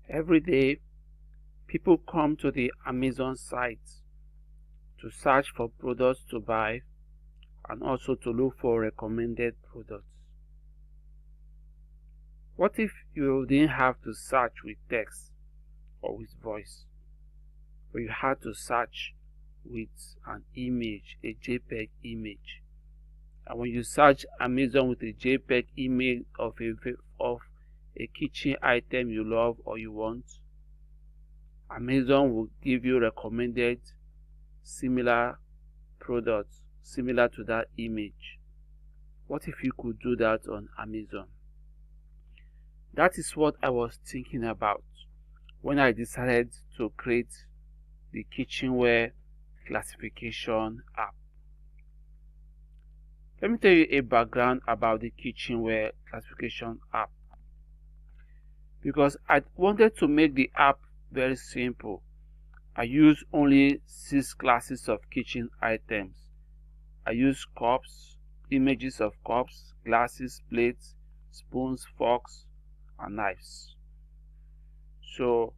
Every day, people come to the Amazon site to search for products to buy and also to look for recommended products. What if you didn't have to search with text or with voice, but you had to search with an image, a JPEG image? And when you search Amazon with a JPEG image of a kitchen item you love or you want, Amazon will give you recommended similar products similar to that image. What if you could do that on Amazon? That is what I was thinking about when I decided to create the kitchenware classification app. Let me tell you a background about the kitchenware classification app. Because I wanted to make the app very simple, I use only 6 classes of kitchen items. I use cups, images of cups, glasses, plates, spoons, forks, and knives. So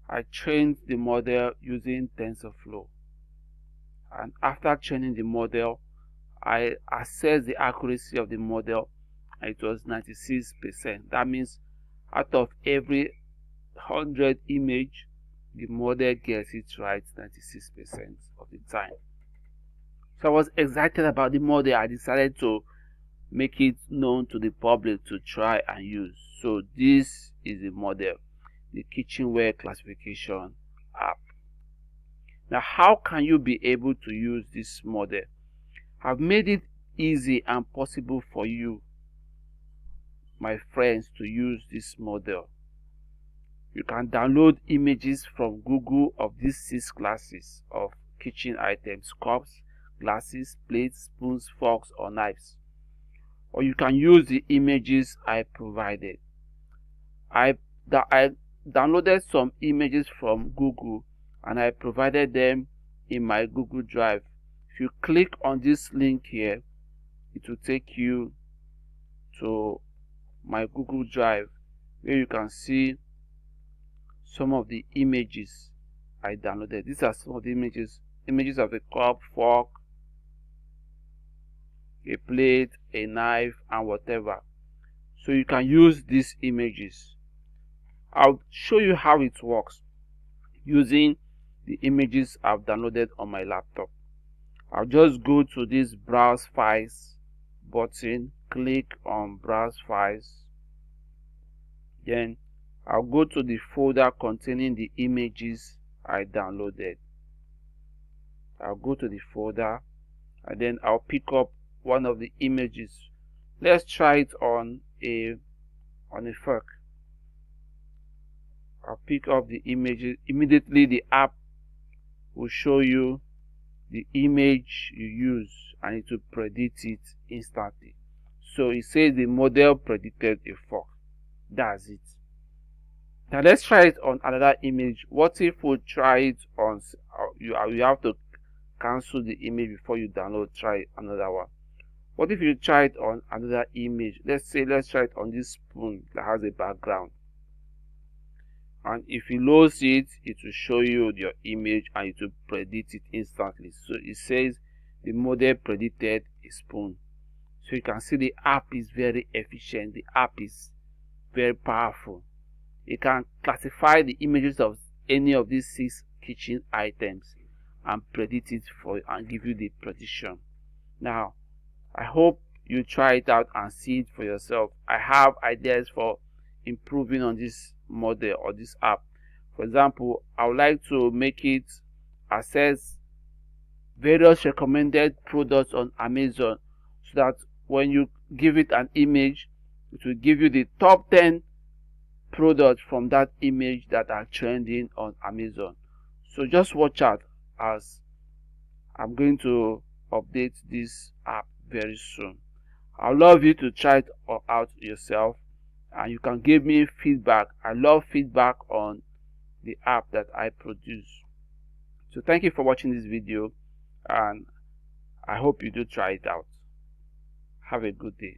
I trained the model using TensorFlow, and after training the model, I assessed the accuracy of the model, and it was 96%. That means out of every 100 image, the model gets it right 96% of the time. So I was excited about the model. I decided to make it known to the public to try and use. So this is the model, the kitchenware classification app. Now, how can you be able to use this model? I've made it easy and possible for you, my friends, to use this model. You can download images from Google of these 6 classes of kitchen items: cups, glasses, plates, spoons, forks, or knives. Or you can use the images I provided. I downloaded some images from Google and I provided them in my Google Drive. If you click on this link here, it will take you to my Google Drive, where you can see some of the images I downloaded. These are some of the images of a cup, fork, a plate, a knife, and whatever. So you can use these images. I'll show you how it works using the images I've downloaded on my laptop. I'll just go to this browse files button, click on browse files, then I'll go to the folder containing the images I downloaded. I'll go to the folder and then I'll pick up one of the images. Let's try it on a fork. I'll pick up the images. Immediately the app will show you the image you use and it will predict it instantly. So it says the model predicted a fork. That's it. Now let's try it on another image. What if we try it on, you have to cancel the image before you download, try another one. What if you try it on another image? Let's try it on this spoon that has a background. And if you lose it, it will show you your image and it will predict it instantly. So it says the model predicted a spoon. So you can see the app is very efficient. The app is very powerful. You can classify the images of any of these 6 kitchen items and predict it for you and give you the prediction. Now, I hope you try it out and see it for yourself. I have ideas for improving on this model or this app. For example, I would like to make it assess various recommended products on Amazon, so that when you give it an image, it will give you the top 10 products from that image that are trending on Amazon. So just watch out, as I'm going to update this app very soon. I'd love you to try it out yourself and you can give me feedback. I love feedback on the app that I produce. So thank you for watching this video and I hope you do try it out. Have a good day.